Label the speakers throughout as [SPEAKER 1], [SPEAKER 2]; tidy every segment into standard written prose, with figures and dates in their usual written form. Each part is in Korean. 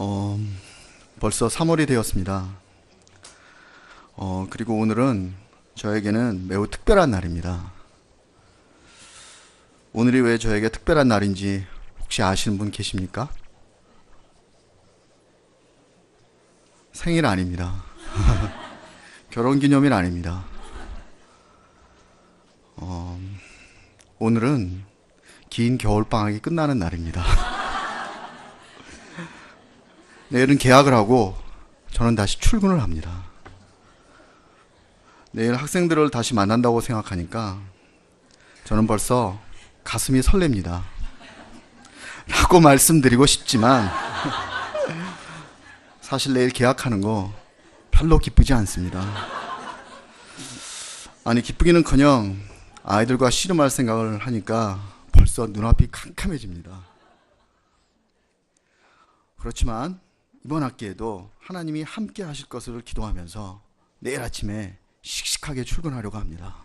[SPEAKER 1] 어, 벌써 3월이 되었습니다. 그리고 오늘은 저에게는 매우 특별한 날입니다. 오늘이 왜 저에게 특별한 날인지 혹시 아시는 분 계십니까? 생일 아닙니다. 결혼기념일 아닙니다. 오늘은 긴 겨울방학이 끝나는 날입니다. 내일은 개학을 하고 저는 다시 출근을 합니다. 내일 학생들을 다시 만난다고 생각하니까 저는 벌써 가슴이 설렙니다. 라고 말씀드리고 싶지만 사실 내일 개학하는 거 별로 기쁘지 않습니다. 아니, 기쁘기는커녕 아이들과 씨름할 생각을 하니까 벌써 눈앞이 캄캄해집니다. 그렇지만 이번 학기에도 하나님이 함께 하실 것을 기도하면서 내일 아침에 씩씩하게 출근하려고 합니다.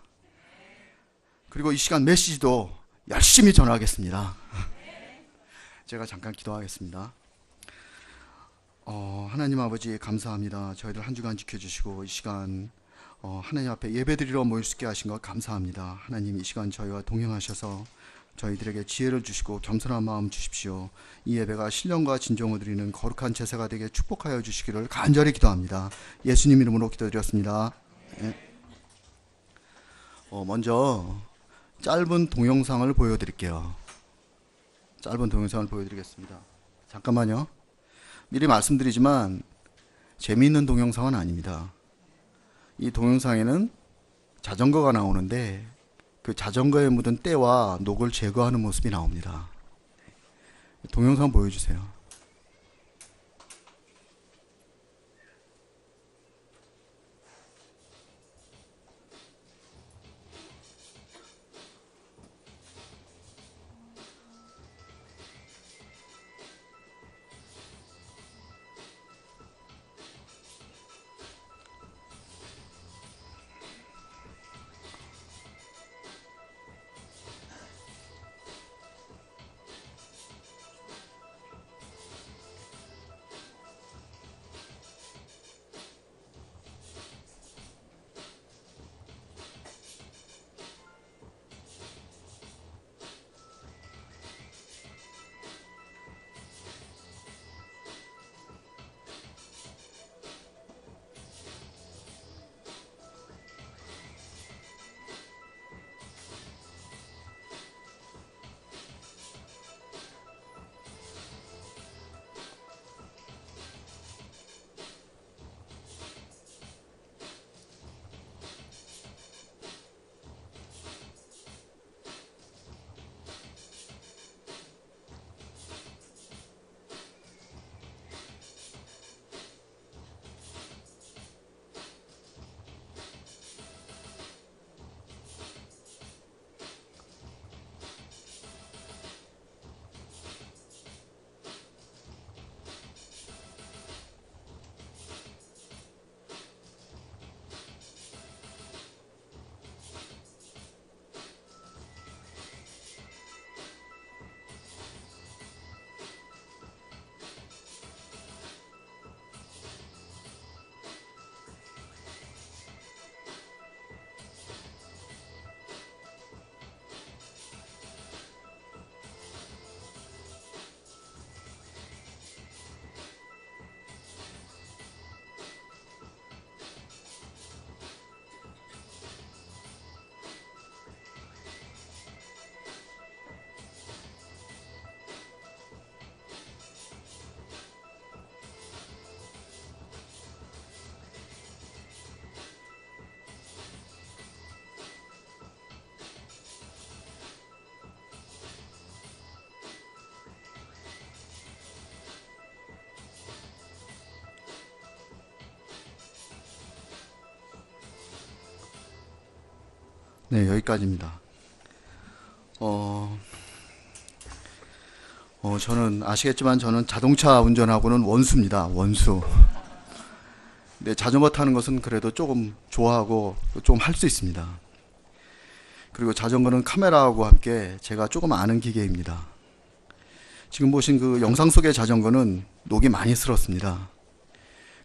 [SPEAKER 1] 그리고 이 시간 메시지도 열심히 전하겠습니다. 제가 잠깐 기도하겠습니다. 하나님 아버지 감사합니다. 저희들 한 주간 지켜주시고 이 시간 하나님 앞에 예배드리러 모일 수 있게 하신 것 감사합니다. 하나님, 이 시간 저희와 동행하셔서 저희들에게 지혜를 주시고 겸손한 마음 주십시오. 이 예배가 신령과 진정을 드리는 거룩한 제사가 되게 축복하여 주시기를 간절히 기도합니다. 예수님 이름으로 기도드렸습니다. 네. 먼저 짧은 동영상을 보여드릴게요. 짧은 동영상을 보여드리겠습니다. 잠깐만요. 미리 말씀드리지만 재미있는 동영상은 아닙니다. 이 동영상에는 자전거가 나오는데 그 자전거에 묻은 때와 녹을 제거하는 모습이 나옵니다. 동영상 보여주세요. 네, 여기까지입니다. 저는 아시겠지만 저는 자동차 운전하고는 원수입니다. 원수. 근데 자전거 타는 것은 그래도 조금 좋아하고 좀 할 수 있습니다. 그리고 자전거는 카메라하고 함께 제가 조금 아는 기계입니다. 지금 보신 그 영상 속의 자전거는 녹이 많이 슬었습니다.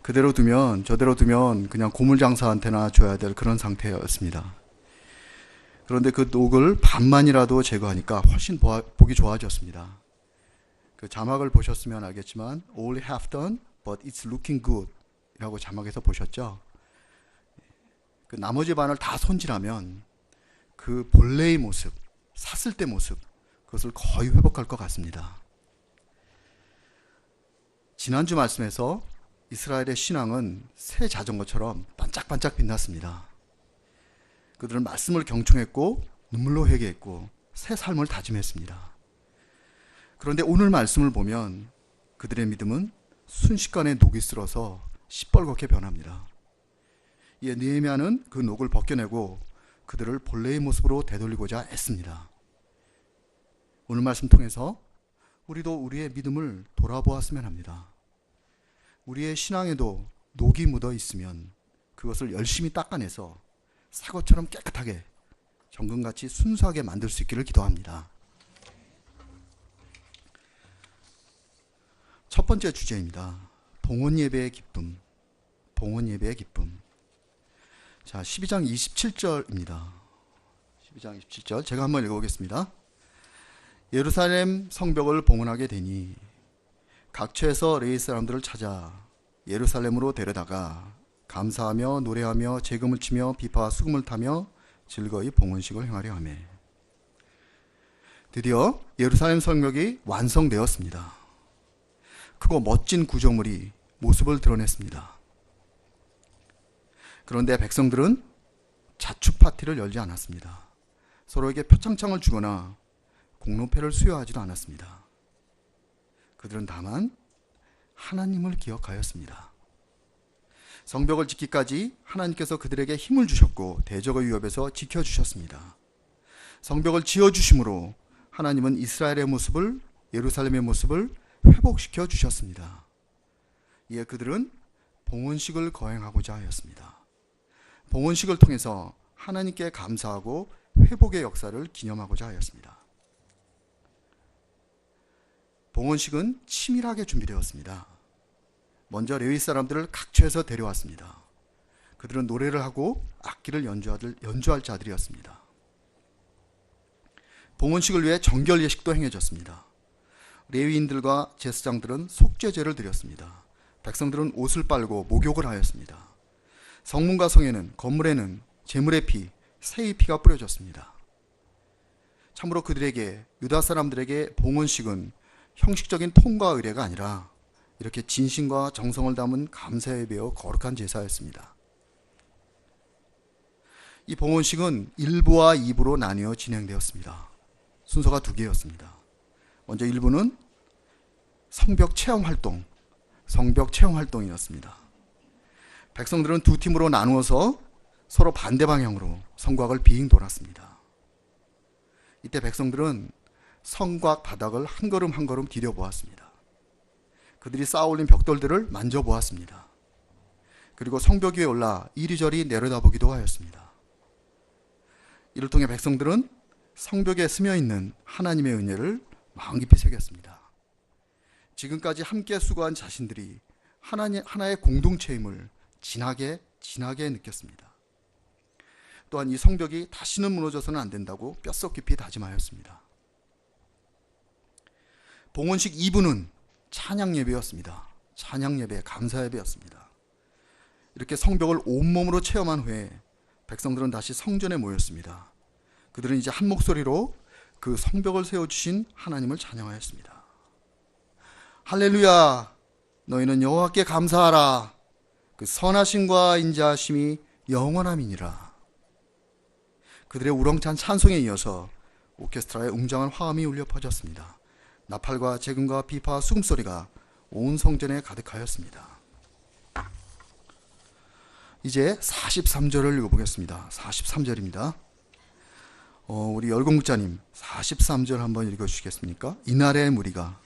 [SPEAKER 1] 그대로 두면 저대로 두면 그냥 고물장사한테나 줘야 될 그런 상태였습니다. 그런데 그 녹을 반만이라도 제거하니까 훨씬 보기 좋아졌습니다. 그 자막을 보셨으면 알겠지만 all have done but it's looking good 이라고 자막에서 보셨죠? 그 나머지 반을 다 손질하면 그 본래의 모습, 샀을 때 모습, 그것을 거의 회복할 것 같습니다. 지난주 말씀에서 이스라엘의 신앙은 새 자전거처럼 반짝반짝 빛났습니다. 그들은 말씀을 경청했고 눈물로 회개했고 새 삶을 다짐했습니다. 그런데 오늘 말씀을 보면 그들의 믿음은 순식간에 녹이 슬어서 시뻘겋게 변합니다. 이에 느헤미야는 그 녹을 벗겨내고 그들을 본래의 모습으로 되돌리고자 애씁니다. 오늘 말씀 통해서 우리도 우리의 믿음을 돌아보았으면 합니다. 우리의 신앙에도 녹이 묻어 있으면 그것을 열심히 닦아내서 새 것처럼 깨끗하게 정금같이 순수하게 만들 수 있기를 기도합니다. 첫 번째 주제입니다. 봉헌 예배의 기쁨. 봉헌 예배의 기쁨. 자, 12장 27절입니다. 12장 27절 제가 한번 읽어보겠습니다. 예루살렘 성벽을 봉헌하게 되니 각처에서 레위 사람들을 찾아 예루살렘으로 데려다가 감사하며 노래하며 재금을 치며 비파와 수금을 타며 즐거이 봉헌식을 행하려 하매. 드디어 예루살렘 성벽이 완성되었습니다. 크고 멋진 구조물이 모습을 드러냈습니다. 그런데 백성들은 자축 파티를 열지 않았습니다. 서로에게 표창장을 주거나 공로패를 수여하지도 않았습니다. 그들은 다만 하나님을 기억하였습니다. 성벽을 짓기까지 하나님께서 그들에게 힘을 주셨고 대적의 위협에서 지켜주셨습니다. 성벽을 지어주심으로 하나님은 이스라엘의 모습을, 예루살렘의 모습을 회복시켜 주셨습니다. 이에 그들은 봉헌식을 거행하고자 하였습니다. 봉헌식을 통해서 하나님께 감사하고 회복의 역사를 기념하고자 하였습니다. 봉헌식은 치밀하게 준비되었습니다. 먼저 레위 사람들을 각처에서 데려왔습니다. 그들은 노래를 하고 악기를 연주할 자들이었습니다. 봉헌식을 위해 정결 예식도 행해졌습니다. 레위인들과 제사장들은 속죄제를 드렸습니다. 백성들은 옷을 빨고 목욕을 하였습니다. 성문과 성에는, 건물에는 제물의 피, 새의 피가 뿌려졌습니다. 참으로 그들에게, 유다 사람들에게 봉헌식은 형식적인 통과 의례가 아니라 이렇게 진심과 정성을 담은 감사에 배어 거룩한 제사였습니다. 이 봉헌식은 1부와 2부로 나뉘어 진행되었습니다. 순서가 두 개였습니다. 먼저 1부는 성벽 체험 활동이었습니다. 백성들은 두 팀으로 나누어서 서로 반대 방향으로 성곽을 빙 돌았습니다. 이때 백성들은 성곽 바닥을 한 걸음 한 걸음 디뎌보았습니다. 그들이 쌓아올린 벽돌들을 만져보았습니다. 그리고 성벽 위에 올라 이리저리 내려다보기도 하였습니다. 이를 통해 백성들은 성벽에 스며있는 하나님의 은혜를 마음 깊이 새겼습니다. 지금까지 함께 수고한 자신들이 하나의 공동체임을 진하게 느꼈습니다. 또한 이 성벽이 다시는 무너져서는 안 된다고 뼛속 깊이 다짐하였습니다. 봉헌식 2부는 찬양 예배였습니다. 찬양 예배, 감사 예배였습니다. 이렇게 성벽을 온몸으로 체험한 후에 백성들은 다시 성전에 모였습니다. 그들은 이제 한 목소리로 그 성벽을 세워주신 하나님을 찬양하였습니다. 할렐루야! 너희는 여호와께 감사하라. 그 선하심과 인자하심이 영원함이니라. 그들의 우렁찬 찬송에 이어서 오케스트라의 웅장한 화음이 울려 퍼졌습니다. 나팔과 재금과 비파와 수금소리가 온 성전에 가득하였습니다. 이제 43절을 읽어보겠습니다. 43절입니다. 우리 열공국자님 43절 한번 읽어주시겠습니까? 이날의 무리가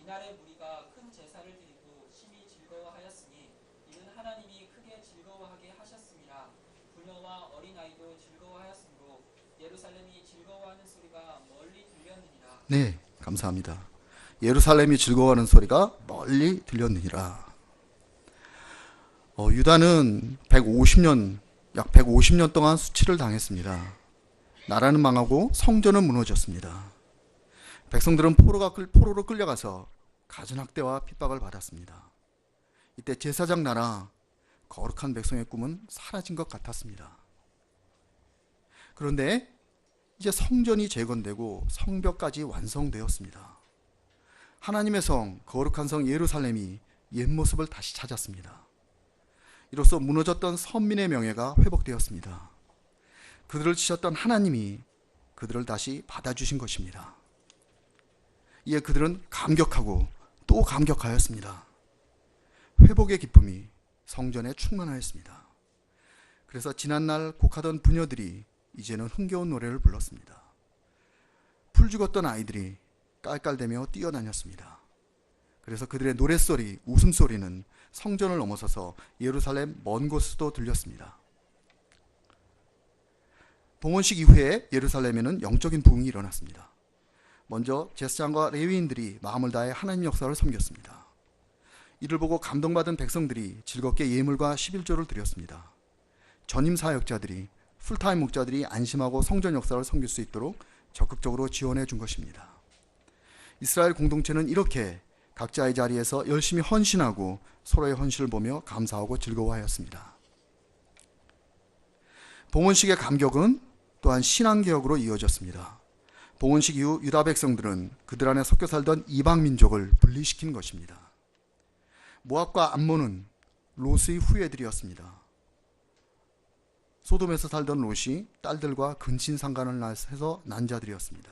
[SPEAKER 2] 이날의 무리가 큰 제사를 드리고 심히 즐거워하였으니 이는 하나님이 크게 즐거워하게 하셨음이라. 부녀와 어린아이도 즐거워하였으므로 예루살렘이 즐거워하는 소리가 멀리 들렸느니라.
[SPEAKER 1] 네, 감사합니다. 예루살렘이 즐거워하는 소리가 멀리 들렸느니라. 유다는 약 150년 동안 수치를 당했습니다. 나라는 망하고 성전은 무너졌습니다. 백성들은 포로로 끌려가서 가진학대와 핍박을 받았습니다. 이때 제사장 나라, 거룩한 백성의 꿈은 사라진 것 같았습니다. 그런데 이제 성전이 재건되고 성벽까지 완성되었습니다. 하나님의 성, 거룩한 성 예루살렘이 옛 모습을 다시 찾았습니다. 이로써 무너졌던 선민의 명예가 회복되었습니다. 그들을 치셨던 하나님이 그들을 다시 받아주신 것입니다. 이에 그들은 감격하고 또 감격하였습니다. 회복의 기쁨이 성전에 충만하였습니다. 그래서 지난날 곡하던 부녀들이 이제는 흥겨운 노래를 불렀습니다. 풀 죽었던 아이들이 깔깔대며 뛰어다녔습니다. 그래서 그들의 노랫소리, 웃음소리는 성전을 넘어서서 예루살렘 먼 곳에도 들렸습니다. 봉헌식 이후에 예루살렘에는 영적인 부흥이 일어났습니다. 먼저 제사장과 레위인들이 마음을 다해 하나님 역사를 섬겼습니다. 이를 보고 감동받은 백성들이 즐겁게 예물과 11조를 드렸습니다. 전임 사역자들이, 풀타임 목자들이 안심하고 성전 역사를 섬길 수 있도록 적극적으로 지원해 준 것입니다. 이스라엘 공동체는 이렇게 각자의 자리에서 열심히 헌신하고 서로의 헌신을 보며 감사하고 즐거워하였습니다. 봉헌식의 감격은 또한 신앙개혁으로 이어졌습니다. 봉헌식 이후 유다 백성들은 그들 안에 섞여 살던 이방 민족을 분리시킨 것입니다. 모압과 암몬은 롯의 후예들이었습니다. 소돔에서 살던 롯이 딸들과 근친상간을 해서 난 자들이었습니다.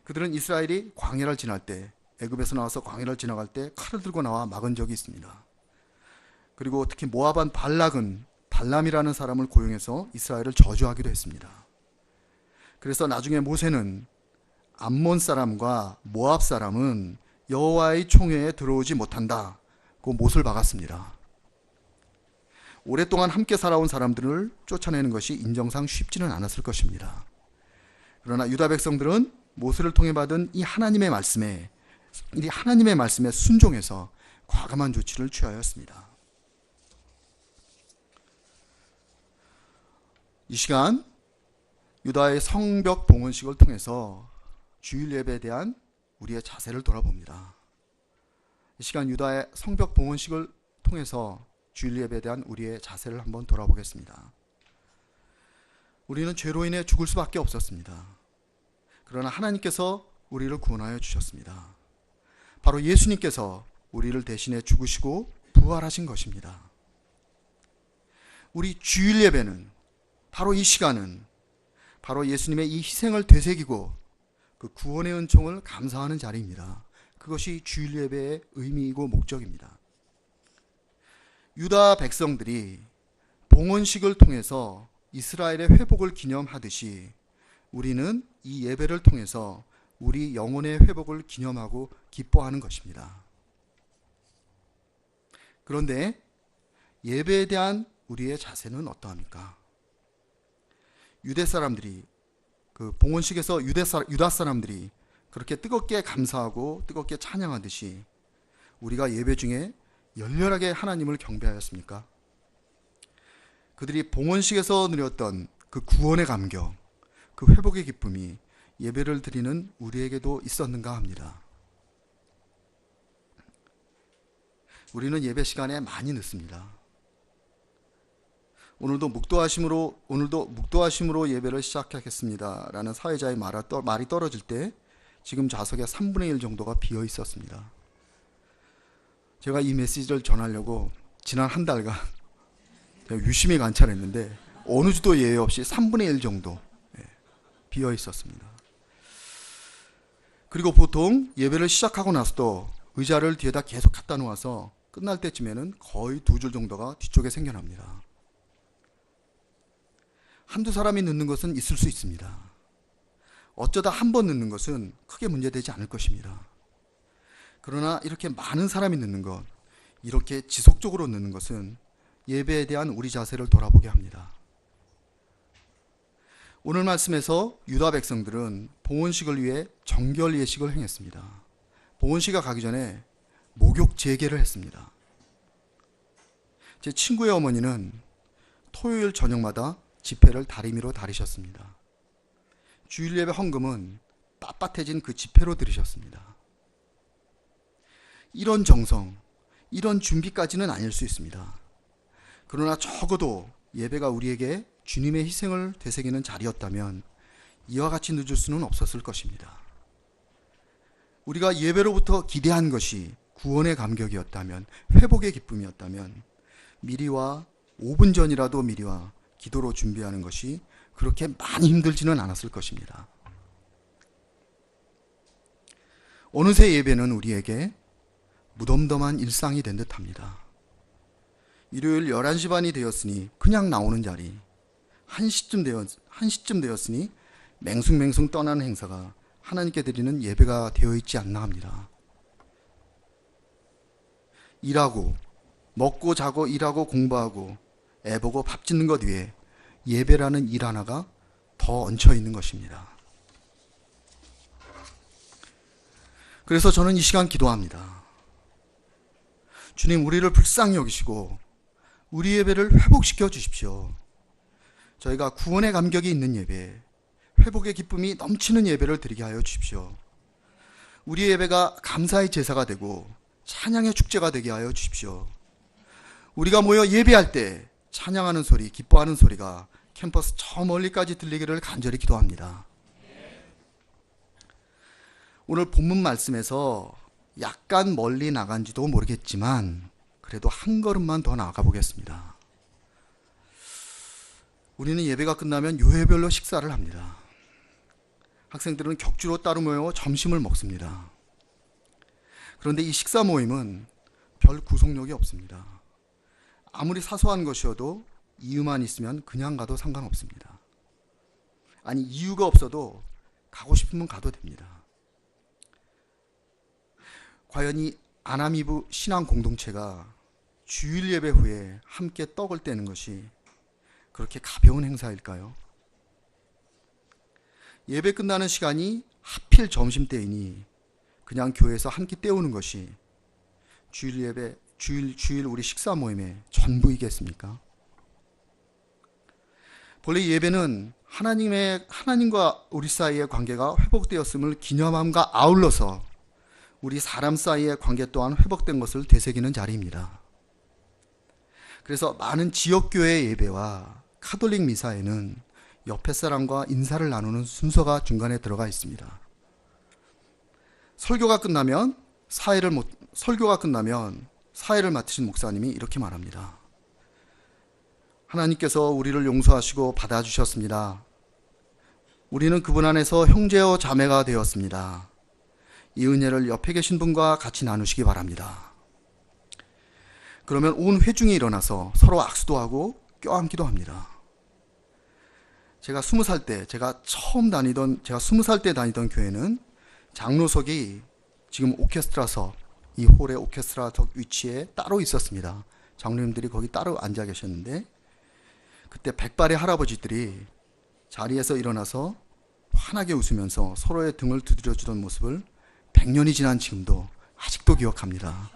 [SPEAKER 1] 그들은 이스라엘이 광야를 지날 때, 애굽에서 나와서 광야를 지나갈 때 칼을 들고 나와 막은 적이 있습니다. 그리고 특히 모압한 발락은 발람이라는 사람을 고용해서 이스라엘을 저주하기도 했습니다. 그래서 나중에 모세는 암몬 사람과 모압 사람은 여호와의 총회에 들어오지 못한다, 그 못을 박았습니다. 오랫동안 함께 살아온 사람들을 쫓아내는 것이 인정상 쉽지는 않았을 것입니다. 그러나 유다 백성들은 모세를 통해 받은 이 하나님의 말씀에 순종해서 과감한 조치를 취하였습니다. 이 시간 유다의 성벽 봉헌식을 통해서 주일 예배에 대한 우리의 자세를 돌아봅니다. 이 시간 유다의 성벽 봉헌식을 통해서 주일 예배에 대한 우리의 자세를 한번 돌아보겠습니다. 우리는 죄로 인해 죽을 수밖에 없었습니다. 그러나 하나님께서 우리를 구원하여 주셨습니다. 바로 예수님께서 우리를 대신해 죽으시고 부활하신 것입니다. 우리 주일 예배는, 바로 이 시간은 바로 예수님의 이 희생을 되새기고 그 구원의 은총을 감사하는 자리입니다. 그것이 주일 예배의 의미이고 목적입니다. 유다 백성들이 봉헌식을 통해서 이스라엘의 회복을 기념하듯이 우리는 이 예배를 통해서 우리 영혼의 회복을 기념하고 기뻐하는 것입니다. 그런데 예배에 대한 우리의 자세는 어떠합니까? 유대 사람들이, 그 봉헌식에서 유다 사람들이 그렇게 뜨겁게 감사하고 뜨겁게 찬양하듯이 우리가 예배 중에 열렬하게 하나님을 경배하였습니까? 그들이 봉헌식에서 누렸던 그 구원의 감격, 그 회복의 기쁨이 예배를 드리는 우리에게도 있었는가 합니다. 우리는 예배 시간에 많이 늦습니다. 오늘도 묵도하심으로 예배를 시작하겠습니다 라는 사회자의 말이 떨어질 때 지금 좌석의 3분의 1 정도가 비어 있었습니다. 제가 이 메시지를 전하려고 지난 한 달간 유심히 관찰했는데 어느 주도 예외 없이 3분의 1 정도 비어 있었습니다. 그리고 보통 예배를 시작하고 나서도 의자를 뒤에다 계속 갖다 놓아서 끝날 때쯤에는 거의 2줄 정도가 뒤쪽에 생겨납니다. 한두 사람이 늦는 것은 있을 수 있습니다. 어쩌다 한 번 늦는 것은 크게 문제되지 않을 것입니다. 그러나 이렇게 많은 사람이 늦는 것, 이렇게 지속적으로 늦는 것은 예배에 대한 우리 자세를 돌아보게 합니다. 오늘 말씀에서 유다 백성들은 봉헌식을 위해 정결 예식을 행했습니다. 봉헌식가 가기 전에 목욕 재개를 했습니다. 제 친구의 어머니는 토요일 저녁마다 지폐를 다리미로 다리셨습니다. 주일 예배 헌금은 빳빳해진 그 지폐로 드리셨습니다. 이런 정성, 이런 준비까지는 아닐 수 있습니다. 그러나 적어도 예배가 우리에게 주님의 희생을 되새기는 자리였다면 이와 같이 늦을 수는 없었을 것입니다. 우리가 예배로부터 기대한 것이 구원의 감격이었다면, 회복의 기쁨이었다면 미리와 5분 전이라도 미리와 기도로 준비하는 것이 그렇게 많이 힘들지는 않았을 것입니다. 어느새 예배는 우리에게 무덤덤한 일상이 된 듯합니다. 일요일 11시 반이 되었으니 그냥 나오는 자리, 1시쯤 되었으니 맹숭맹숭 떠나는 행사가 하나님께 드리는 예배가 되어 있지 않나 합니다. 일하고 먹고 자고 일하고 공부하고 애보고 밥 짓는 것 위에 예배라는 일 하나가 더 얹혀 있는 것입니다. 그래서 저는 이 시간 기도합니다. 주님, 우리를 불쌍히 여기시고 우리 예배를 회복시켜 주십시오. 저희가 구원의 감격이 있는 예배, 회복의 기쁨이 넘치는 예배를 드리게 하여 주십시오. 우리 예배가 감사의 제사가 되고 찬양의 축제가 되게 하여 주십시오. 우리가 모여 예배할 때 찬양하는 소리, 기뻐하는 소리가 캠퍼스 저 멀리까지 들리기를 간절히 기도합니다. 오늘 본문 말씀에서 약간 멀리 나간지도 모르겠지만 그래도 한 걸음만 더 나아가 보겠습니다. 우리는 예배가 끝나면 요회별로 식사를 합니다. 학생들은 격주로 따로 모여 점심을 먹습니다. 그런데 이 식사 모임은 별 구속력이 없습니다. 아무리 사소한 것이어도 이유만 있으면 그냥 가도 상관없습니다. 아니, 이유가 없어도 가고 싶으면 가도 됩니다. 과연 이 아나미브 신앙 공동체가 주일 예배 후에 함께 떡을 떼는 것이 그렇게 가벼운 행사일까요? 예배 끝나는 시간이 하필 점심때이니 그냥 교회에서 한 끼 때우는 것이 주일 예배, 주일 우리 식사 모임의 전부이겠습니까? 본래 예배는 하나님과 우리 사이의 관계가 회복되었음을 기념함과 아울러서 우리 사람 사이의 관계 또한 회복된 것을 되새기는 자리입니다. 그래서 많은 지역교회 예배와 카톨릭 미사에는 옆에 사람과 인사를 나누는 순서가 중간에 들어가 있습니다. 설교가 끝나면 사회를 맡으신 목사님이 이렇게 말합니다. 하나님께서 우리를 용서하시고 받아주셨습니다. 우리는 그분 안에서 형제와 자매가 되었습니다. 이 은혜를 옆에 계신 분과 같이 나누시기 바랍니다. 그러면 온 회중이 일어나서 서로 악수도 하고 껴안기도 합니다. 제가 20살 때 다니던 교회는 장로석이 지금 오케스트라석, 이 홀의 오케스트라석 위치에 따로 있었습니다. 장로님들이 거기 따로 앉아 계셨는데 그때 백발의 할아버지들이 자리에서 일어나서 환하게 웃으면서 서로의 등을 두드려주던 모습을 100년이 지난 지금도 아직도 기억합니다.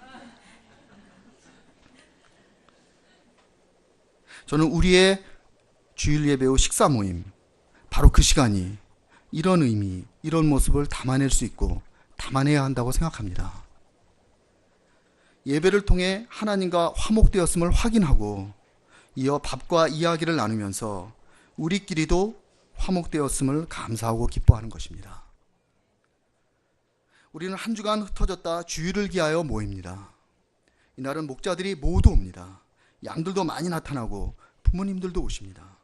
[SPEAKER 1] 저는 우리의 주일 예배 후 식사 모임, 바로 그 시간이 이런 의미, 이런 모습을 담아낼 수 있고 담아내야 한다고 생각합니다. 예배를 통해 하나님과 화목되었음을 확인하고 이어 밥과 이야기를 나누면서 우리끼리도 화목되었음을 감사하고 기뻐하는 것입니다. 우리는 한 주간 흩어졌다 주일을 기하여 모입니다. 이날은 목자들이 모두 옵니다. 양들도 많이 나타나고 부모님들도 오십니다.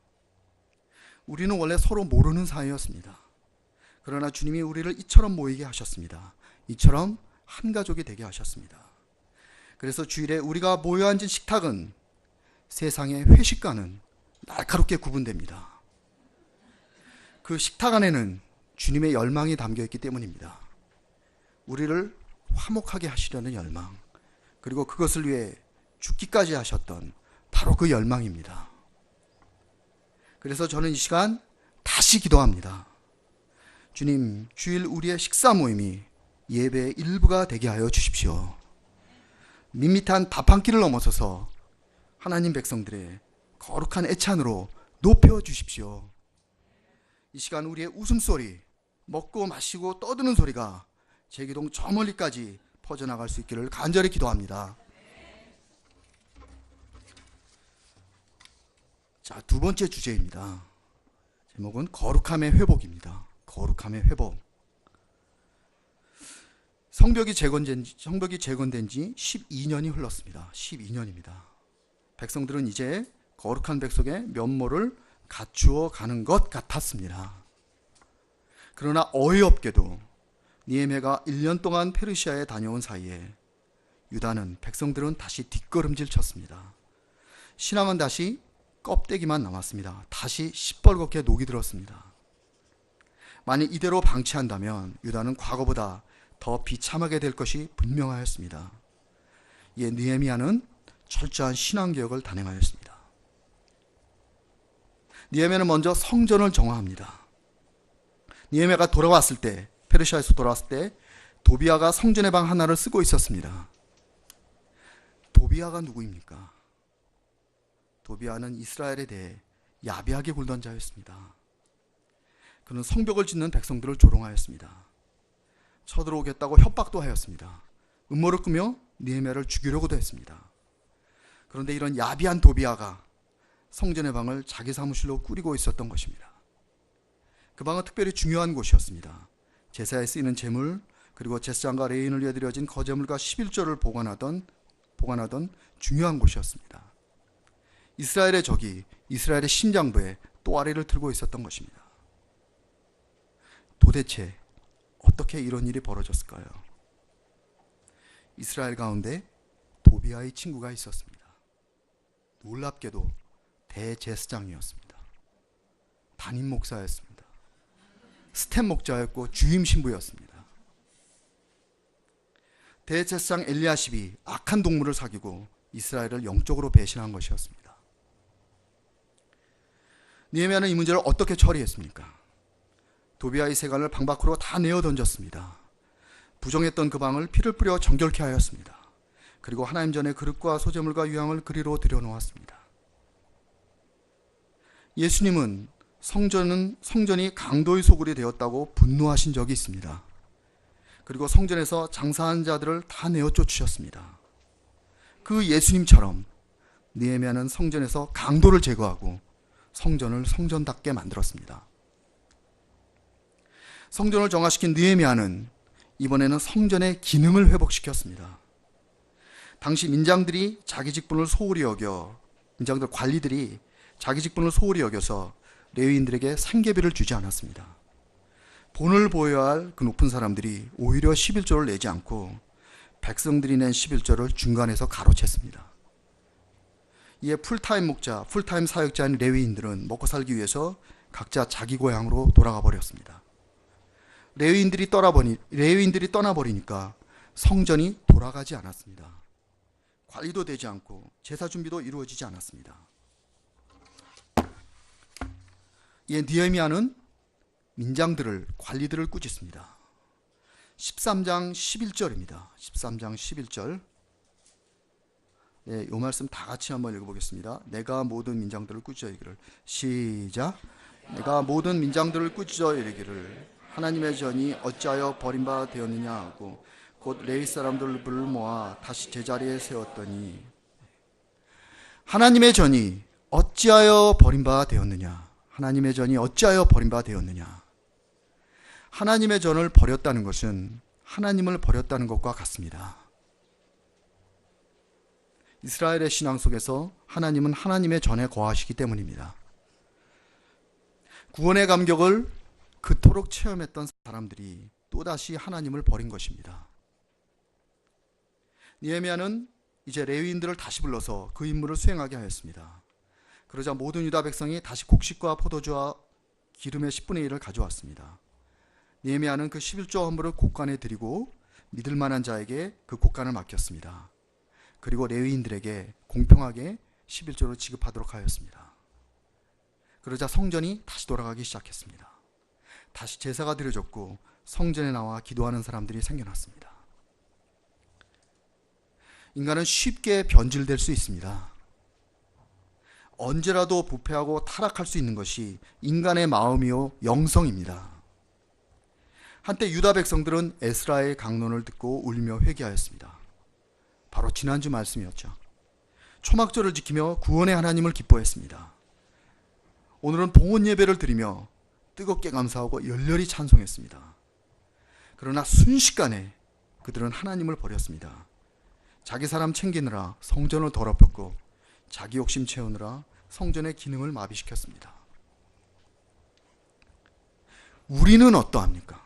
[SPEAKER 1] 우리는 원래 서로 모르는 사이였습니다. 그러나 주님이 우리를 이처럼 모이게 하셨습니다. 이처럼 한 가족이 되게 하셨습니다. 그래서 주일에 우리가 모여 앉은 식탁은 세상의 회식과는 날카롭게 구분됩니다. 그 식탁 안에는 주님의 열망이 담겨있기 때문입니다. 우리를 화목하게 하시려는 열망, 그리고 그것을 위해 죽기까지 하셨던 바로 그 열망입니다. 그래서 저는 이 시간 다 다시 기도합니다. 주님, 주일 우리의 식사 모임이 예배의 일부가 되게 하여 주십시오. 밋밋한 밥 한 끼를 넘어서서 하나님 백성들의 거룩한 애찬으로 높여 주십시오. 이 시간 우리의 웃음소리, 먹고 마시고 떠드는 소리가 제기동 저 멀리까지 퍼져나갈 수 있기를 간절히 기도합니다. 자, 두 번째 주제입니다. 제목은 거룩함의 회복입니다. 거룩함의 회복. 성벽이 재건된 지 12년이 흘렀습니다. 12년입니다. 백성들은 이제 거룩한 백성의 면모를 갖추어 가는 것 같았습니다. 그러나 어이없게도 느헤미야가 1년 동안 페르시아에 다녀온 사이에 유다는 백성들은 다시 뒷걸음질 쳤습니다. 신앙은 다시 껍데기만 남았습니다. 다시 시뻘겋게 녹이 들었습니다. 만약 이대로 방치한다면 유다는 과거보다 더 비참하게 될 것이 분명하였습니다. 이에 느헤미야는 철저한 신앙개혁을 단행하였습니다. 느헤미야는 먼저 성전을 정화합니다. 느헤미야가 돌아왔을 때, 페르시아에서 돌아왔을 때 도비아가 성전의 방 하나를 쓰고 있었습니다. 도비아가 누구입니까? 도비아는 이스라엘에 대해 야비하게 굴던 자였습니다. 그는 성벽을 짓는 백성들을 조롱하였습니다. 쳐들어오겠다고 협박도 하였습니다. 음모를 꾸며 느헤미야를 죽이려고도 했습니다. 그런데 이런 야비한 도비아가 성전의 방을 자기 사무실로 꾸리고 있었던 것입니다. 그 방은 특별히 중요한 곳이었습니다. 제사에 쓰이는 제물, 그리고 제사장과 레위인을 위해 드려진 거제물과 11조를 보관하던 중요한 곳이었습니다. 이스라엘의 적이 이스라엘의 심장부에 또아리를 들고 있었던 것입니다. 도대체 어떻게 이런 일이 벌어졌을까요? 이스라엘 가운데 도비아의 친구가 있었습니다. 놀랍게도 대제사장이었습니다. 담임 목사였습니다. 스텝 목자였고 주임 신부였습니다. 대제사장 엘리야십이 악한 동물을 사귀고 이스라엘을 영적으로 배신한 것이었습니다. 느헤미야는 이 문제를 어떻게 처리했습니까? 도비아의 세간을 방 밖으로 다 내어 던졌습니다. 부정했던 그 방을 피를 뿌려 정결케 하였습니다. 그리고 하나님 전에 그릇과 소재물과 유향을 그리로 들여놓았습니다. 예수님은 성전이 강도의 소굴이 되었다고 분노하신 적이 있습니다. 그리고 성전에서 장사한 자들을 다 내어 쫓으셨습니다. 그 예수님처럼 느헤미야는 성전에서 강도를 제거하고 성전을 성전답게 만들었습니다. 성전을 정화시킨 느헤미야는 이번에는 성전의 기능을 회복시켰습니다. 당시 민장들 관리들이 자기 직분을 소홀히 여겨서 레위인들에게 생계비를 주지 않았습니다. 본을 보여야 할 그 높은 사람들이 오히려 11조를 내지 않고 백성들이 낸 11조를 중간에서 가로챘습니다. 이에 풀타임 사역자인 레위인들은 먹고 살기 위해서 각자 자기 고향으로 돌아가 버렸습니다. 레위인들이 떠나버리니까 성전이 돌아가지 않았습니다. 관리도 되지 않고 제사 준비도 이루어지지 않았습니다. 이에 느헤미야는 민장들을, 관리들을 꾸짖습니다. 13장 11절입니다. 13장 11절. 이 말씀 다 같이 한번 읽어보겠습니다. 내가 모든 민장들을 꾸짖어 이르기를. 시작. 내가 모든 민장들을 꾸짖어 이르기를 하나님의 전이 어찌하여 버림받아 되었느냐 하고 곧 레위 사람들을 모아 다시 제자리에 세웠더니 하나님의 전이 어찌하여 버림받아 되었느냐. 하나님의 전이 어찌하여 버림받아 되었느냐. 하나님의 전을 버렸다는 것은 하나님을 버렸다는 것과 같습니다. 이스라엘의 신앙 속에서 하나님은 하나님의 전에 거하시기 때문입니다. 구원의 감격을 그토록 체험했던 사람들이 또다시 하나님을 버린 것입니다. 느헤미야는 이제 레위인들을 다시 불러서 그 임무를 수행하게 하였습니다. 그러자 모든 유다 백성이 다시 곡식과 포도주와 기름의 10분의 1을 가져왔습니다. 느헤미야는 그 11조 헌물을 곡간에 드리고 믿을 만한 자에게 그 곡간을 맡겼습니다. 그리고 레위인들에게 공평하게 11조를 지급하도록 하였습니다. 그러자 성전이 다시 돌아가기 시작했습니다. 다시 제사가 드려졌고 성전에 나와 기도하는 사람들이 생겨났습니다. 인간은 쉽게 변질될 수 있습니다. 언제라도 부패하고 타락할 수 있는 것이 인간의 마음이요 영성입니다. 한때 유다 백성들은 에스라의 강론을 듣고 울며 회개하였습니다. 바로 지난주 말씀이었죠. 초막절을 지키며 구원의 하나님을 기뻐했습니다. 오늘은 봉헌 예배를 드리며 뜨겁게 감사하고 열렬히 찬송했습니다. 그러나 순식간에 그들은 하나님을 버렸습니다. 자기 사람 챙기느라 성전을 더럽혔고 자기 욕심 채우느라 성전의 기능을 마비시켰습니다. 우리는 어떠합니까?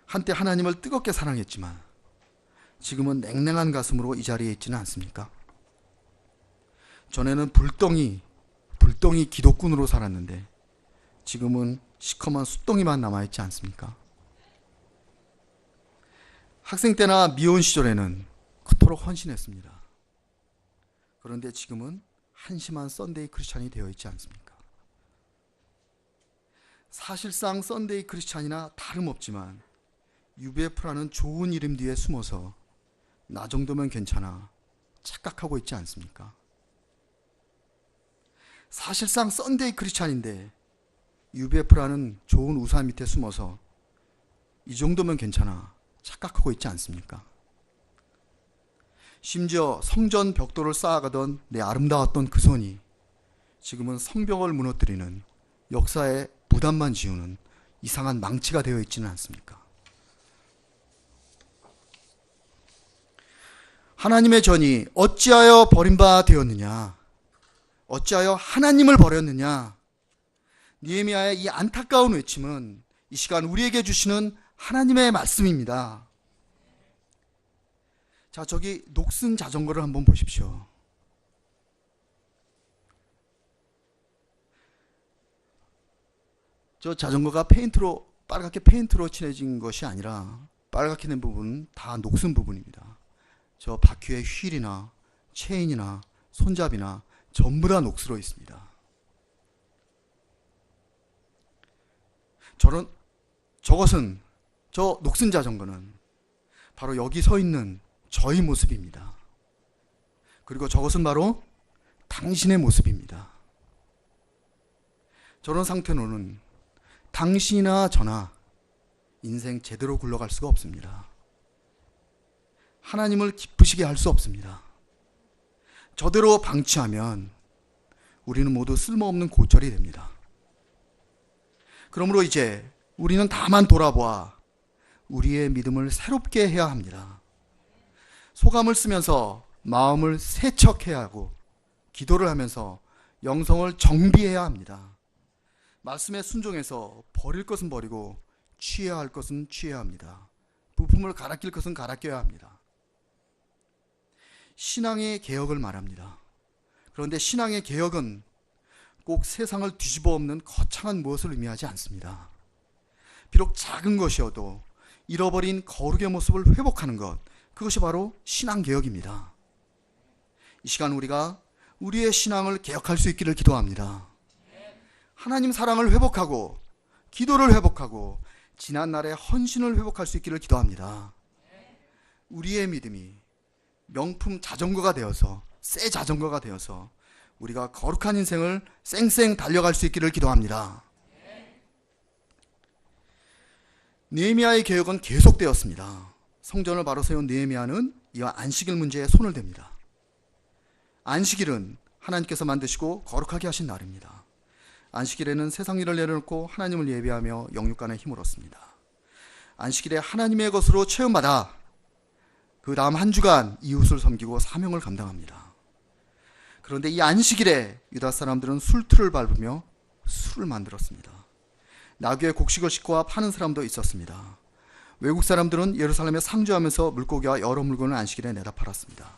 [SPEAKER 1] 한때 하나님을 뜨겁게 사랑했지만 지금은 냉랭한 가슴으로 이 자리에 있지는 않습니까? 전에는 불덩이 기독군으로 살았는데 지금은 시커먼 숫덩이만 남아있지 않습니까? 학생 때나 미혼 시절에는 그토록 헌신했습니다. 그런데 지금은 한심한 썬데이 크리스찬이 되어 있지 않습니까? 사실상 썬데이 크리스찬이나 다름없지만 UBF라는 좋은 이름 뒤에 숨어서 나 정도면 괜찮아 착각하고 있지 않습니까? 사실상 썬데이 크리스찬인데 UBF라는 좋은 우산 밑에 숨어서 이 정도면 괜찮아 착각하고 있지 않습니까? 심지어 성전 벽돌을 쌓아가던 내 아름다웠던 그 손이 지금은 성벽을 무너뜨리는 역사의 부담만 지우는 이상한 망치가 되어 있지는 않습니까? 하나님의 전이 어찌하여 버림바 되었느냐? 어찌하여 하나님을 버렸느냐? 느헤미야의 이 안타까운 외침은 이 시간 우리에게 주시는 하나님의 말씀입니다. 자, 저기 녹슨 자전거를 한번 보십시오. 저 자전거가 빨갛게 페인트로 칠해진 것이 아니라 빨갛게 된 부분은 다 녹슨 부분입니다. 저 바퀴의 휠이나 체인이나 손잡이나 전부 다 녹슬어 있습니다. 저 녹슨 자전거는 바로 여기 서 있는 저의 모습입니다. 그리고 저것은 바로 당신의 모습입니다. 저런 상태로는 당신이나 저나 인생 제대로 굴러갈 수가 없습니다. 하나님을 기쁘시게 할 수 없습니다. 저대로 방치하면 우리는 모두 쓸모없는 고철이 됩니다. 그러므로 이제 우리는 다만 돌아보아 우리의 믿음을 새롭게 해야 합니다. 소감을 쓰면서 마음을 세척해야 하고 기도를 하면서 영성을 정비해야 합니다. 말씀에 순종해서 버릴 것은 버리고 취해야 할 것은 취해야 합니다. 부품을 갈아 낄 것은 갈아 껴야 합니다. 신앙의 개혁을 말합니다. 그런데 신앙의 개혁은 꼭 세상을 뒤집어 엎는 거창한 무엇을 의미하지 않습니다. 비록 작은 것이어도 잃어버린 거룩의 모습을 회복하는 것, 그것이 바로 신앙개혁입니다. 이 시간 우리가 우리의 신앙을 개혁할 수 있기를 기도합니다. 하나님 사랑을 회복하고 기도를 회복하고 지난날의 헌신을 회복할 수 있기를 기도합니다. 우리의 믿음이 명품 자전거가 되어서 새 자전거가 되어서 우리가 거룩한 인생을 쌩쌩 달려갈 수 있기를 기도합니다. 느헤미야의 개혁은 계속되었습니다. 성전을 바로 세운 느헤미야는 이와 안식일 문제에 손을 댑니다. 안식일은 하나님께서 만드시고 거룩하게 하신 날입니다. 안식일에는 세상 일을 내려놓고 하나님을 예배하며 영육간의 힘을 얻습니다. 안식일에 하나님의 것으로 체험받아 그 다음 한 주간 이웃을 섬기고 사명을 감당합니다. 그런데 이 안식일에 유다 사람들은 술틀을 밟으며 술을 만들었습니다. 나귀의 곡식을 싣고 파는 사람도 있었습니다. 외국 사람들은 예루살렘에 상주하면서 물고기와 여러 물건을 안식일에 내다 팔았습니다.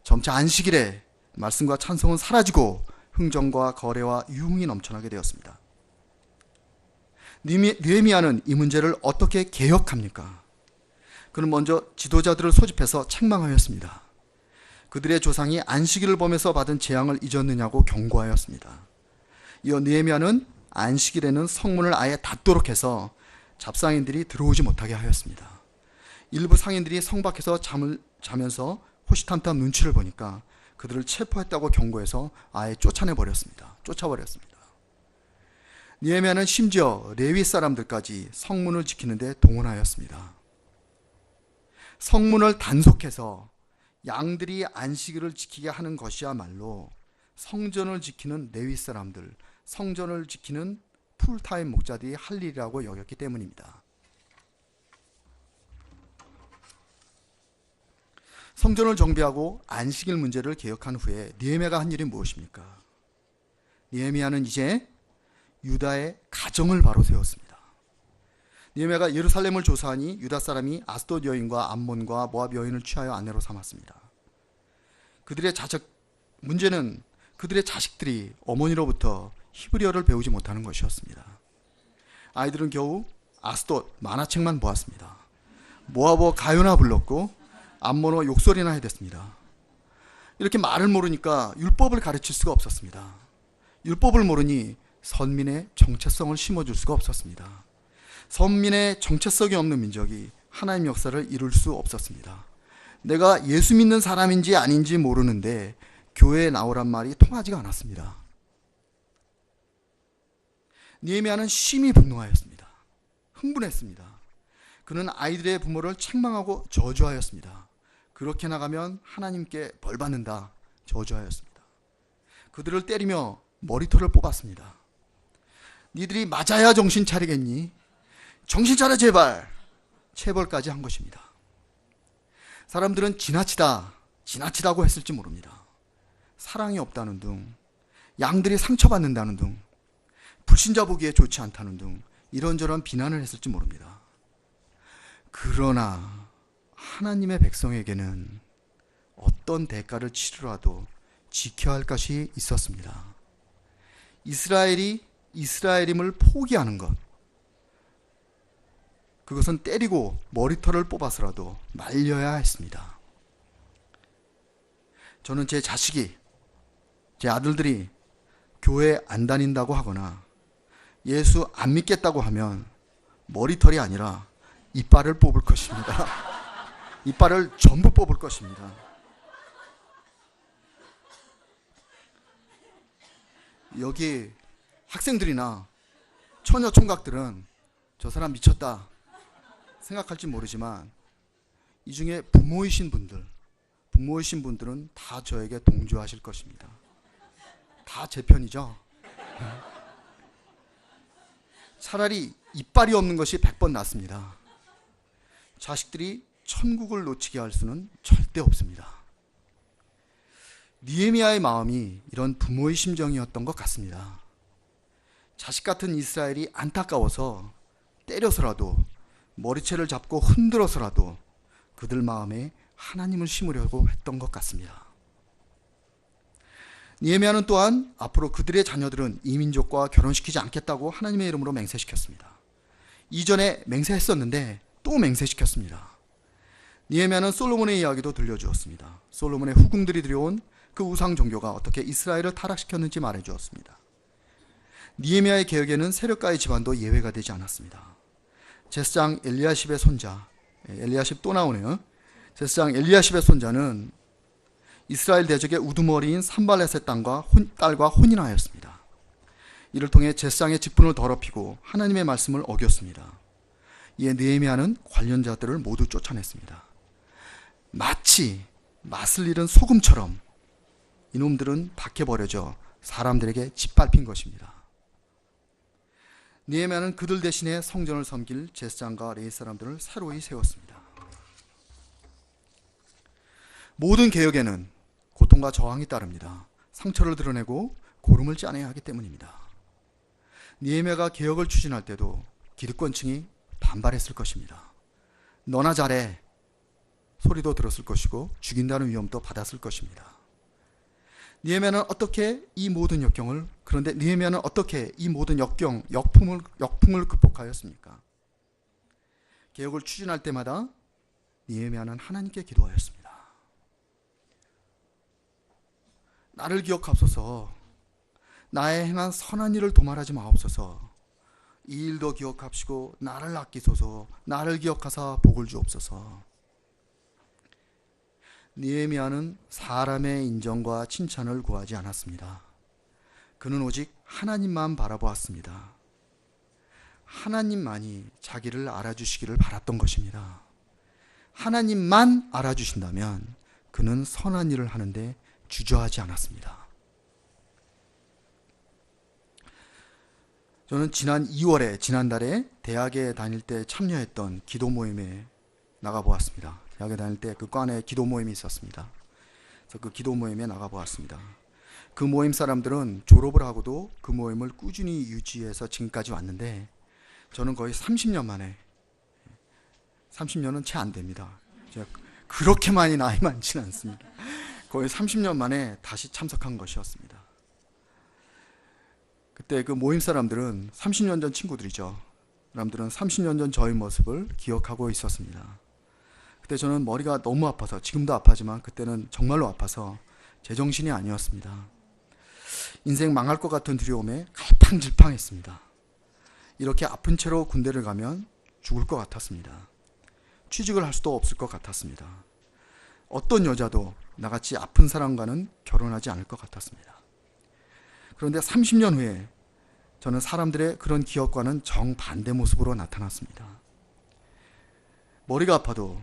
[SPEAKER 1] 점차 안식일에 말씀과 찬송은 사라지고 흥정과 거래와 유흥이 넘쳐나게 되었습니다. 느헤미야는 이 문제를 어떻게 개혁합니까? 그는 먼저 지도자들을 소집해서 책망하였습니다. 그들의 조상이 안식일을 범해서 받은 재앙을 잊었느냐고 경고하였습니다. 이어 느헤미야는 안식일에는 성문을 아예 닫도록 해서 잡상인들이 들어오지 못하게 하였습니다. 일부 상인들이 성 밖에서 자면서 호시탐탐 눈치를 보니까 그들을 체포했다고 경고해서 아예 쫓아버렸습니다. 느헤미야는 심지어 레위 사람들까지 성문을 지키는데 동원하였습니다. 성문을 단속해서 양들이 안식일을 지키게 하는 것이야말로 성전을 지키는 레위 사람들, 성전을 지키는 풀타임 목자들이 할 일이라고 여겼기 때문입니다. 성전을 정비하고 안식일 문제를 개혁한 후에 느헤미야가 한 일이 무엇입니까? 느헤미야는 이제 유다의 가정을 바로 세웠습니다. 느헤미야가 예루살렘을 조사하니 유다 사람이 아스돗 여인과 암몬과 모압 여인을 취하여 아내로 삼았습니다. 문제는 그들의 자식들이 어머니로부터 히브리어를 배우지 못하는 것이었습니다. 아이들은 겨우 아스돗 만화책만 보았습니다. 모압어 가요나 불렀고 암몬어 욕설이나 해댔습니다. 이렇게 말을 모르니까 율법을 가르칠 수가 없었습니다. 율법을 모르니 선민의 정체성을 심어줄 수가 없었습니다. 선민의 정체성이 없는 민족이 하나님 역사를 이룰 수 없었습니다. 내가 예수 믿는 사람인지 아닌지 모르는데 교회에 나오란 말이 통하지가 않았습니다. 느헤미야는 심히 분노하였습니다. 흥분했습니다. 그는 아이들의 부모를 책망하고 저주하였습니다. 그렇게 나가면 하나님께 벌받는다 저주하였습니다. 그들을 때리며 머리털을 뽑았습니다. 니들이 맞아야 정신 차리겠니? 정신 차려 제발! 체벌까지 한 것입니다. 사람들은 지나치다고 했을지 모릅니다. 사랑이 없다는 둥, 양들이 상처받는다는 둥, 불신자 보기에 좋지 않다는 둥, 이런저런 비난을 했을지 모릅니다. 그러나 하나님의 백성에게는 어떤 대가를 치르라도 지켜야 할 것이 있었습니다. 이스라엘이 이스라엘임을 포기하는 것, 그것은 때리고 머리털을 뽑아서라도 말려야 했습니다. 저는 제 자식이, 제 아들들이 교회 안 다닌다고 하거나 예수 안 믿겠다고 하면 머리털이 아니라 이빨을 뽑을 것입니다. 이빨을 전부 뽑을 것입니다. 여기 학생들이나 처녀 총각들은 저 사람 미쳤다 생각할지 모르지만 이 중에 부모이신 분들은 다 저에게 동조하실 것입니다. 다 제 편이죠. 차라리 이빨이 없는 것이 100번 낫습니다. 자식들이 천국을 놓치게 할 수는 절대 없습니다. 느헤미야의 마음이 이런 부모의 심정이었던 것 같습니다. 자식 같은 이스라엘이 안타까워서 때려서라도 머리채를 잡고 흔들어서라도 그들 마음에 하나님을 심으려고 했던 것 같습니다. 느헤미야는 또한 앞으로 그들의 자녀들은 이 민족과 결혼시키지 않겠다고 하나님의 이름으로 맹세시켰습니다. 이전에 맹세했었는데 또 맹세시켰습니다. 느헤미야는 솔로몬의 이야기도 들려주었습니다. 솔로몬의 후궁들이 들여온 그 우상 종교가 어떻게 이스라엘을 타락시켰는지 말해주었습니다. 느헤미야의 개혁에는 세력가의 집안도 예외가 되지 않았습니다. 제사장 엘리야십의 손자, 엘리야십 또 나오네요. 제사장 엘리야십의 손자는 이스라엘 대적의 우두머리인 산발렛의 딸과 혼인하였습니다. 이를 통해 제사장의 직분을 더럽히고 하나님의 말씀을 어겼습니다. 이에 느헤미야는 관련자들을 모두 쫓아냈습니다. 마치 맛을 잃은 소금처럼 이놈들은 밖에 버려져 사람들에게 짓밟힌 것입니다. 느헤미야는 그들 대신에 성전을 섬길 제사장과 레위 사람들을 새로이 세웠습니다. 모든 개혁에는 고통과 저항이 따릅니다. 상처를 드러내고 고름을 짜내야 하기 때문입니다. 느헤미야가 개혁을 추진할 때도 기득권층이 반발했을 것입니다. 너나 잘해 소리도 들었을 것이고 죽인다는 위험도 받았을 것입니다. 느헤미야는 어떻게 이 모든 역경을 그런데 느헤미야는 어떻게 이 모든 역풍을 극복하였습니까? 개혁을 추진할 때마다 느헤미야는 하나님께 기도하였습니다. 나를 기억하옵소서. 나의 행한 선한 일을 도말하지 마옵소서. 이 일도 기억합시고 나를 아끼소서. 나를 기억하사 복을 주옵소서. 느헤미야는 사람의 인정과 칭찬을 구하지 않았습니다. 그는 오직 하나님만 바라보았습니다. 하나님만이 자기를 알아주시기를 바랐던 것입니다. 하나님만 알아주신다면 그는 선한 일을 하는데 주저하지 않았습니다. 저는 지난달에 대학에 다닐 때 참여했던 기도 모임에 나가보았습니다. 대학에 다닐 때 그 과내 기도 모임이 있었습니다. 그래서 그 기도 모임에 나가보았습니다. 그 모임 사람들은 졸업을 하고도 그 모임을 꾸준히 유지해서 지금까지 왔는데 저는 거의 30년 만에, 30년은 채 안 됩니다. 제가 그렇게 많이 나이 많지는 않습니다. 거의 30년 만에 다시 참석한 것이었습니다. 그때 그 모임 사람들은 30년 전 친구들이죠. 사람들은 30년 전 저의 모습을 기억하고 있었습니다. 그때 저는 머리가 너무 아파서, 지금도 아파지만 그때는 정말로 아파서 제정신이 아니었습니다. 인생 망할 것 같은 두려움에 갈팡질팡했습니다. 이렇게 아픈 채로 군대를 가면 죽을 것 같았습니다. 취직을 할 수도 없을 것 같았습니다. 어떤 여자도 나같이 아픈 사람과는 결혼하지 않을 것 같았습니다. 그런데 30년 후에 저는 사람들의 그런 기억과는 정반대 모습으로 나타났습니다. 머리가 아파도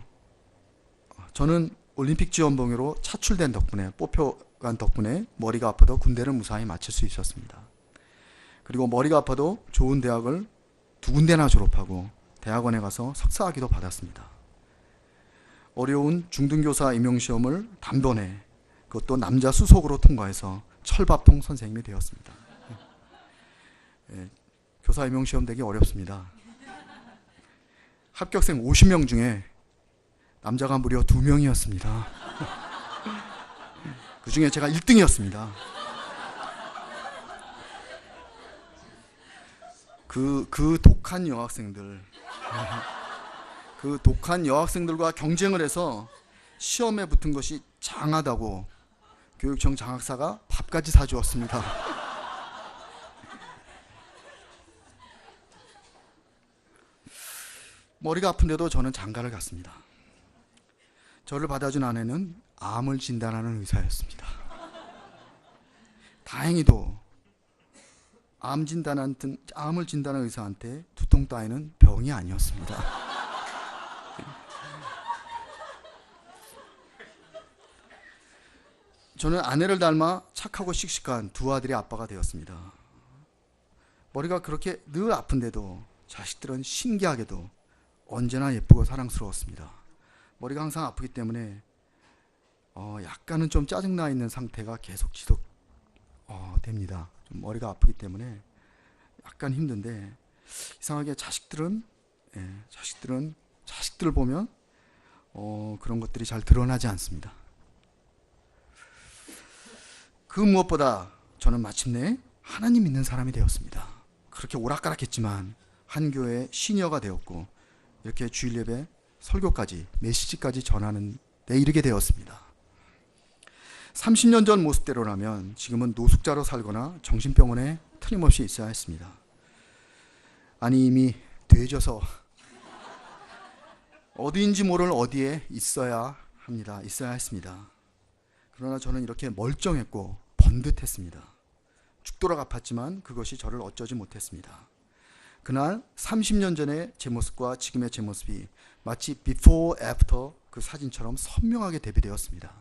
[SPEAKER 1] 저는 올림픽 지원봉으로 차출된 덕분에, 뽑혀간 덕분에 머리가 아파도 군대를 무사히 마칠 수 있었습니다. 그리고 머리가 아파도 좋은 대학을 2군데나 졸업하고 대학원에 가서 석사학위도 받았습니다. 어려운 중등교사 임용시험을 단번에, 그것도 남자 수석으로 통과해서 철밥통 선생님이 되었습니다. 교사 임용시험 되기 어렵습니다. 합격생 50명 중에 남자가 무려 2명이었습니다. 그 중에 제가 1등이었습니다. 그 독한 여학생들, 그 독한 여학생들과 경쟁을 해서 시험에 붙은 것이 장하다고 교육청 장학사가 밥까지 사주었습니다. 머리가 아픈데도 저는 장가를 갔습니다. 저를 받아준 아내는 암을 진단하는 의사였습니다. 다행히도 암을 진단하는 의사한테 두통 따위는 병이 아니었습니다. 저는 아내를 닮아 착하고 씩씩한 2 아들의 아빠가 되었습니다. 머리가 그렇게 늘 아픈데도 자식들은 신기하게도 언제나 예쁘고 사랑스러웠습니다. 머리가 항상 아프기 때문에 약간은 좀 짜증나 있는 상태가 계속 됩니다. 좀 머리가 아프기 때문에 약간 힘든데, 이상하게 자식들을 보면 그런 것들이 잘 드러나지 않습니다. 그 무엇보다 저는 마침내 하나님 믿는 사람이 되었습니다. 그렇게 오락가락했지만 한 교회의 시니어가 되었고, 이렇게 주일 예배, 설교까지, 메시지까지 전하는 데 이르게 되었습니다. 30년 전 모습대로라면 지금은 노숙자로 살거나 정신병원에 틀림없이 있어야 했습니다. 아니, 이미 되져서 어디인지 모를 어디에 있어야 했습니다. 그러나 저는 이렇게 멀쩡했고 번듯했습니다. 죽도록 아팠지만 그것이 저를 어쩌지 못했습니다. 그날 30년 전의 제 모습과 지금의 제 모습이 마치 before, after 그 사진처럼 선명하게 대비되었습니다.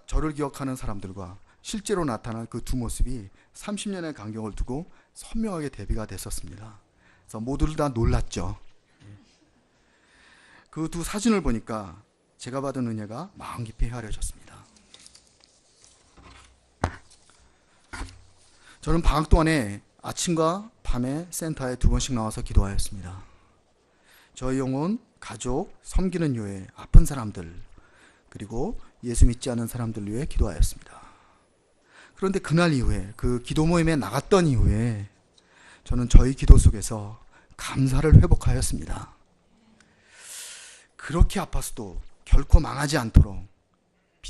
[SPEAKER 1] 저를 기억하는 사람들과 실제로 나타난 그 2 모습이 30년의 간격을 두고 선명하게 대비가 됐었습니다. 그래서 모두들 다 놀랐죠. 그 2 사진을 보니까 제가 받은 은혜가 마음 깊이 헤아려졌습니다. 저는 방학 동안에 아침과 밤에 센터에 2번씩 나와서 기도하였습니다. 저희 영혼, 가족, 섬기는 교회, 아픈 사람들, 그리고 예수 믿지 않은 사람들 위해 기도하였습니다. 그런데 그날 이후에, 그 기도 모임에 나갔던 이후에 저는 저희 기도 속에서 감사를 회복하였습니다. 그렇게 아팠어도 결코 망하지 않도록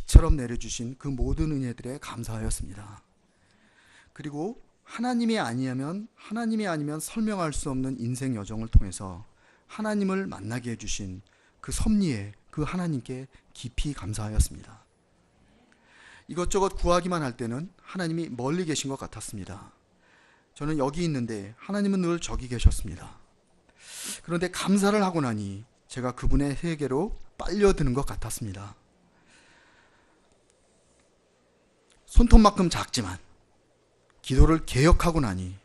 [SPEAKER 1] 비처럼 내려주신 그 모든 은혜들에 감사하였습니다. 그리고 하나님이 아니면 설명할 수 없는 인생 여정을 통해서 하나님을 만나게 해주신 그 섭리에 그 하나님께 깊이 감사하였습니다. 이것저것 구하기만 할 때는 하나님이 멀리 계신 것 같았습니다. 저는 여기 있는데 하나님은 늘 저기 계셨습니다. 그런데 감사를 하고 나니 제가 그분의 세계로 빨려드는 것 같았습니다. 손톱만큼 작지만 기도를 개혁하고 나니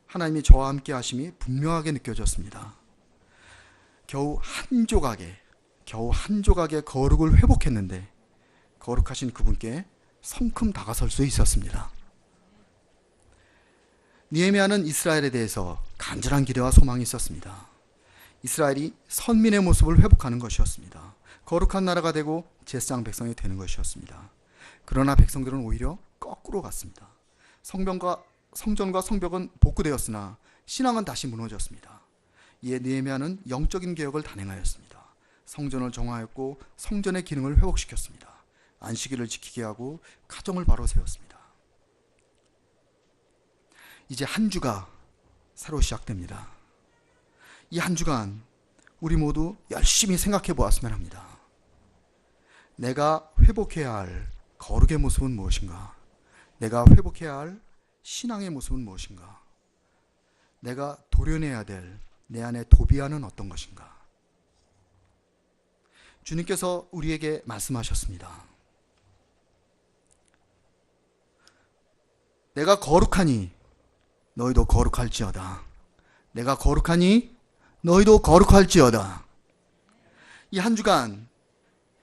[SPEAKER 1] 하나님이 저와 함께 하심이 분명하게 느껴졌습니다. 겨우 한 조각의 거룩을 회복했는데 거룩하신 그분께 성큼 다가설 수 있었습니다. 느헤미야는 이스라엘에 대해서 간절한 기대와 소망이 있었습니다. 이스라엘이 선민의 모습을 회복하는 것이었습니다. 거룩한 나라가 되고 제사장 백성이 되는 것이었습니다. 그러나 백성들은 오히려 거꾸로 갔습니다. 성전과 성벽은 복구되었으나 신앙은 다시 무너졌습니다. 이에 느헤미야는 영적인 개혁을 단행하였습니다. 성전을 정화했고 성전의 기능을 회복시켰습니다. 안식일을 지키게 하고 가정을 바로 세웠습니다. 이제 한 주가 새로 시작됩니다. 이 한 주간 우리 모두 열심히 생각해 보았으면 합니다. 내가 회복해야 할 거룩의 모습은 무엇인가? 내가 회복해야 할 신앙의 모습은 무엇인가? 내가 도려내야 될 내 안의 도비아는 어떤 것인가? 주님께서 우리에게 말씀하셨습니다. 내가 거룩하니 너희도 거룩할지어다. 내가 거룩하니 너희도 거룩할지어다. 이 한 주간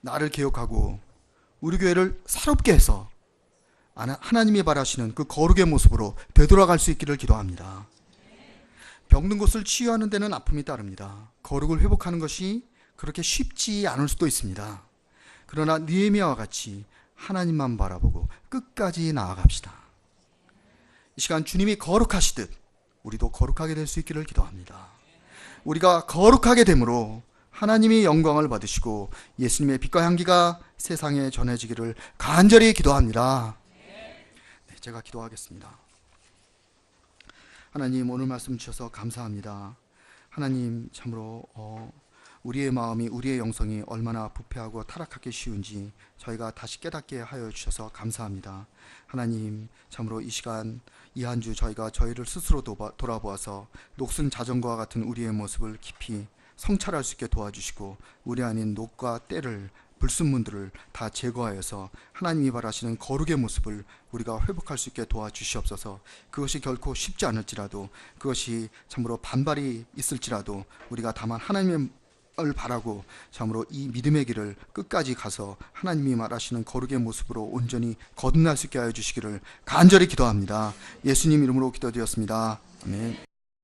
[SPEAKER 1] 나를 개혁하고 우리 교회를 새롭게 해서 하나님이 바라시는 그 거룩의 모습으로 되돌아갈 수 있기를 기도합니다. 병든 곳을 치유하는 데는 아픔이 따릅니다. 거룩을 회복하는 것이 그렇게 쉽지 않을 수도 있습니다. 그러나 느헤미야와 같이 하나님만 바라보고 끝까지 나아갑시다. 이 시간 주님이 거룩하시듯 우리도 거룩하게 될 수 있기를 기도합니다. 우리가 거룩하게 됨으로 하나님이 영광을 받으시고 예수님의 빛과 향기가 세상에 전해지기를 간절히 기도합니다. 네, 제가 기도하겠습니다. 하나님, 오늘 말씀 주셔서 감사합니다. 하나님, 참으로 우리의 마음이, 우리의 영성이 얼마나 부패하고 타락하기 쉬운지 저희가 다시 깨닫게 하여 주셔서 감사합니다. 하나님, 참으로 이 시간 이 한 주 저희가 저희를 스스로 돌아보아서 녹슨 자전거와 같은 우리의 모습을 깊이 성찰할 수 있게 도와주시고 우리 안인 녹과 때를 불순물들을 다 제거하여서 하나님이 바라시는 거룩의 모습을 우리가 회복할 수 있게 도와주시옵소서. 그것이 결코 쉽지 않을지라도, 그것이 참으로 반발이 있을지라도 우리가 다만 하나님을 바라고 참으로 이 믿음의 길을 끝까지 가서 하나님이 말하시는 거룩의 모습으로 온전히 거듭날 수 있게 하여 주시기를 간절히 기도합니다. 예수님 이름으로 기도드렸습니다. 아멘.